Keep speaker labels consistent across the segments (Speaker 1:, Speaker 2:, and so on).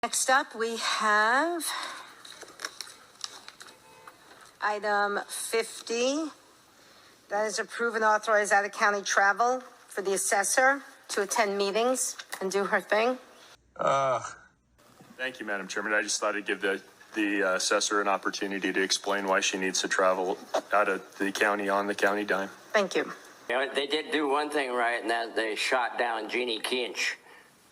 Speaker 1: Next up, we have item 50. That is approve and authorize out-of-county travel for the assessor to attend meetings and do her thing.
Speaker 2: Thank you, Madam Chairman. I just thought I'd give the assessor an opportunity to explain why she needs to travel out of the county on the county dime.
Speaker 1: Thank you.
Speaker 3: You know, they did do one thing right, and that they shot down Jeanne Kentch.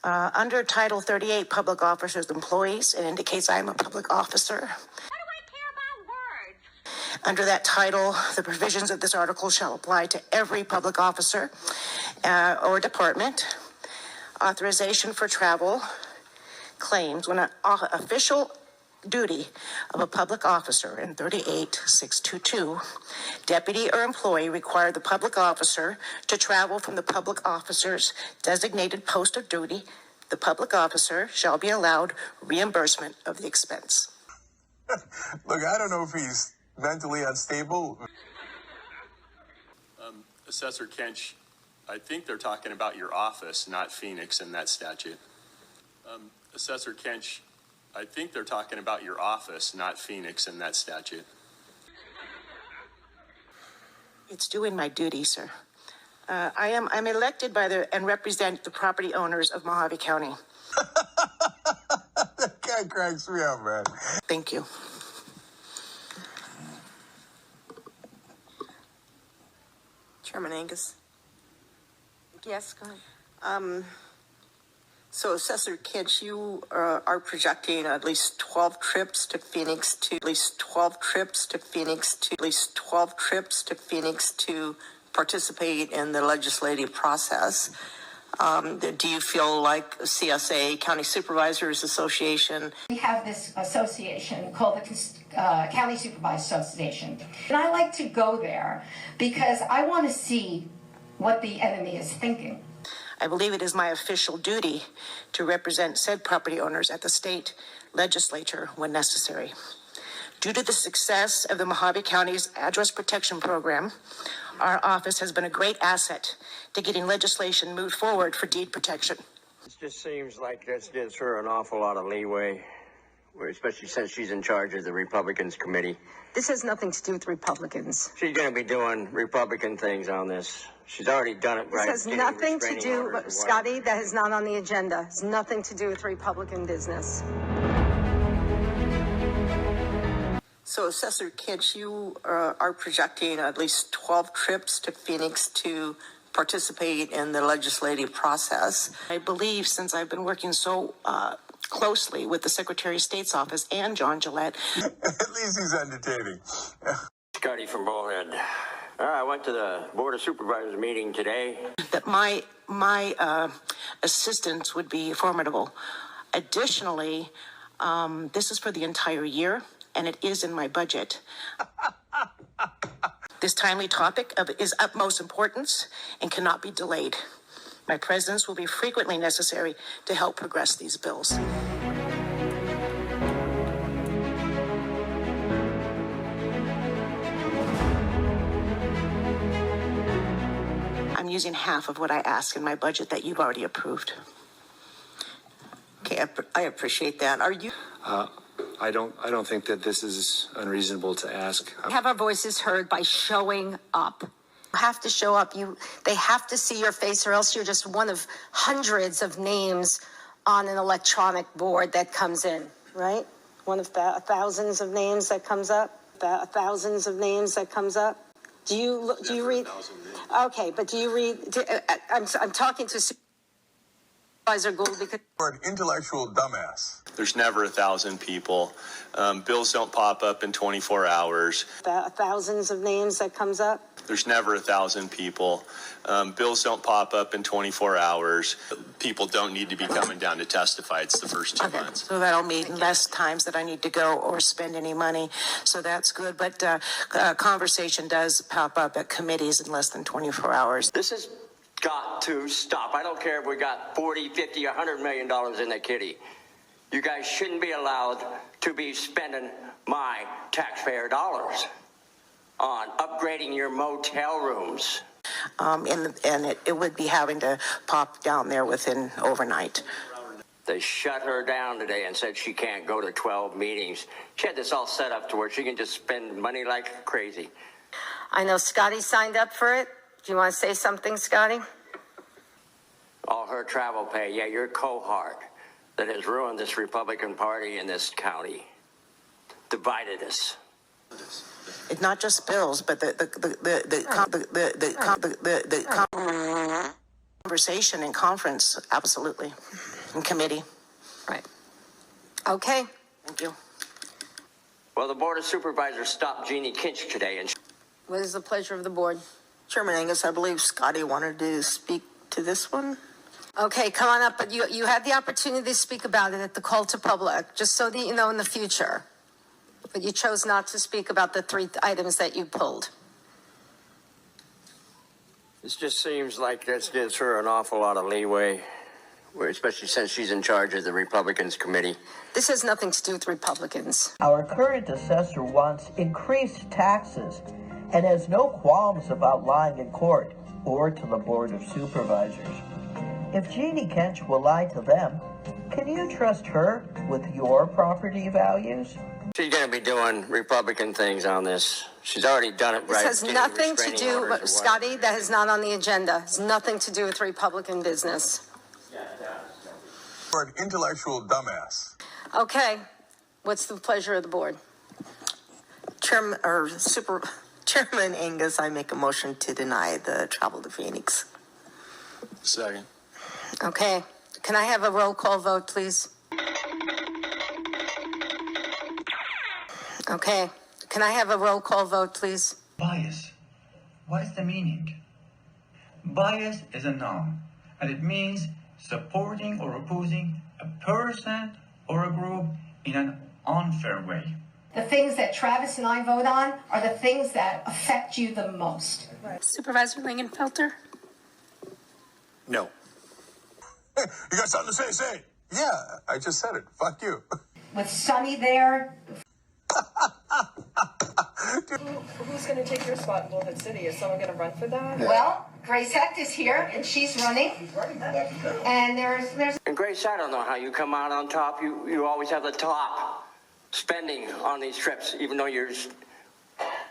Speaker 4: Under Title 38, Public Officers and Employees, it indicates I am a public officer.
Speaker 5: What do I care about words?
Speaker 4: Under that title, the provisions of this article shall apply to every public officer or department. Authorization for travel claims when an official duty of a public officer in 38-622, deputy or employee require the public officer to travel from the public officer's designated post of duty. The public officer shall be allowed reimbursement of the expense.
Speaker 6: Look, I don't know if he's mentally unstable.
Speaker 2: Assessor Kentch, I think they're talking about your office, not Phoenix in that statute. Assessor Kentch, I think they're talking about your office, not Phoenix in that statute.
Speaker 4: It's doing my duty, sir. I'm elected by and represent the property owners of Mohave County.
Speaker 6: That guy cracks me up, man.
Speaker 4: Thank you.
Speaker 7: Chairman Angus.
Speaker 1: Yes, go ahead.
Speaker 7: So Assessor Kentch, you are projecting at least 12 trips to Phoenix to participate in the legislative process. Do you feel like CSA, County Supervisors Association?
Speaker 8: We have this association called the County Supervisors Association. And I like to go there because I want to see what the enemy is thinking.
Speaker 4: I believe it is my official duty to represent said property owners at the state legislature when necessary. Due to the success of the Mohave County's Address Protection Program, our office has been a great asset to getting legislation moved forward for deed protection.
Speaker 3: It just seems like this gives her an awful lot of leeway, especially since she's in charge of the Republicans Committee.
Speaker 1: This has nothing to do with Republicans.
Speaker 3: She's going to be doing Republican things on this. She's already done it right.
Speaker 1: This has nothing to do, Scotty, that is not on the agenda. It's nothing to do with Republican business.
Speaker 7: So Assessor Kentch, you are projecting at least 12 trips to Phoenix to participate in the legislative process.
Speaker 4: I believe since I've been working so closely with the Secretary of State's office and John Gillette.
Speaker 6: At least he's entertaining.
Speaker 3: Scotty from Bullhead. I went to the Board of Supervisors meeting today.
Speaker 4: That my assistance would be formidable. Additionally, this is for the entire year, and it is in my budget. This timely topic is utmost importance and cannot be delayed. My presence will be frequently necessary to help progress these bills. I'm using half of what I ask in my budget that you've already approved.
Speaker 7: Okay, I appreciate that. Are you?
Speaker 9: I don't think that this is unreasonable to ask.
Speaker 1: Have our voices heard by showing up. You have to show up. They have to see your face, or else you're just one of hundreds of names on an electronic board that comes in, right? One of thousands of names that comes up. Thousands of names that comes up. Do you read? Okay, but do you read? I'm talking to Supervisor Gould because
Speaker 6: You're an intellectual dumbass.
Speaker 2: There's never 1,000 people. Bills don't pop up in 24 hours.
Speaker 1: Thousands of names that comes up.
Speaker 2: There's never 1,000 people. Bills don't pop up in 24 hours. People don't need to be coming down to testify. It's the first 2 months.
Speaker 4: So that'll mean less times that I need to go or spend any money. So that's good. But conversation does pop up at committees in less than 24 hours.
Speaker 3: This has got to stop. I don't care if we got 40, 50, $100 million in the kitty. You guys shouldn't be allowed to be spending my taxpayer dollars on upgrading your motel rooms.
Speaker 4: And it would be having to pop down there within overnight.
Speaker 3: They shut her down today and said she can't go to 12 meetings. She had this all set up to where she can just spend money like crazy.
Speaker 1: I know Scotty signed up for it. Do you want to say something, Scotty?
Speaker 3: All her travel pay. Yeah, your cohort that has ruined this Republican Party in this county. Divided us.
Speaker 4: It's not just bills, but the conversation and conference, absolutely, and committee.
Speaker 1: Right. Okay.
Speaker 4: Thank you.
Speaker 3: Well, the Board of Supervisors stopped Jeanne Kentch today, and
Speaker 1: What is the pleasure of the board?
Speaker 7: Chairman Angus, I believe Scotty wanted to speak to this one.
Speaker 1: Okay, come on up, but you had the opportunity to speak about it at the call to public, just so that you know in the future. But you chose not to speak about the 3 items that you pulled.
Speaker 3: this just seems like this gives her an awful lot of leeway, especially since she's in charge of the Republicans Committee.
Speaker 1: This has nothing to do with Republicans.
Speaker 10: Our current assessor wants increased taxes and has no qualms about lying in court or to the Board of Supervisors. If Jeanne Kentch will lie to them, can you trust her with your property values?
Speaker 3: She's going to be doing Republican things on this. She's already done it right.
Speaker 1: This has nothing to do, Scotty, that is not on the agenda. It has nothing to do with Republican business.
Speaker 6: For an intellectual dumbass.
Speaker 1: Okay, what's the pleasure of the board?
Speaker 7: Chairman Angus, I make a motion to deny the travel to Phoenix.
Speaker 9: Second.
Speaker 1: Okay, can I have a roll call vote, please? Okay, can I have a roll call vote, please?
Speaker 11: Bias. What is the meaning? Bias is a noun, and it means supporting or opposing a person or a group in an unfair way.
Speaker 8: The things that Travis and I vote on are the things that affect you the most.
Speaker 12: Supervisor Langenfelter?
Speaker 9: No.
Speaker 6: Hey, you got something to say? Say it. Yeah, I just said it. Fuck you.
Speaker 8: With Sonny there,
Speaker 13: Who's going to take your spot in Bullhead City? Is someone going to run for that?
Speaker 8: well, Grace Hecht is here and she's running. And there's
Speaker 3: And Grace, I don't know how you come out on top. You always have the top spending on these trips, even though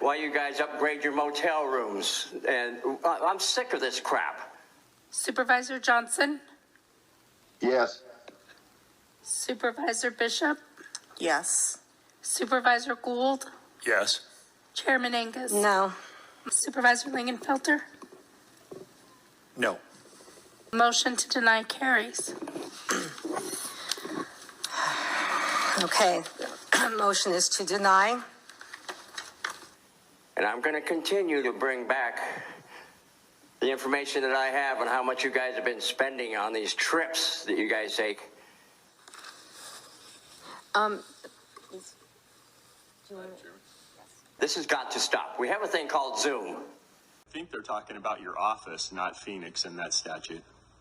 Speaker 3: why you guys upgrade your motel rooms. And I'm sick of this crap.
Speaker 12: Supervisor Johnson?
Speaker 14: Yes.
Speaker 12: Supervisor Bishop?
Speaker 7: Yes.
Speaker 12: Supervisor Gould?
Speaker 9: Yes.
Speaker 12: Chairman Angus?
Speaker 1: No.
Speaker 12: Supervisor Langenfelter?
Speaker 9: No.
Speaker 12: Motion to deny carries.
Speaker 1: Okay, motion is to deny.
Speaker 3: And I'm going to continue to bring back the information that I have on how much you guys have been spending on these trips that you guys take. This has got to stop. We have a thing called Zoom.
Speaker 2: I think they're talking about your office, not Phoenix in that statute.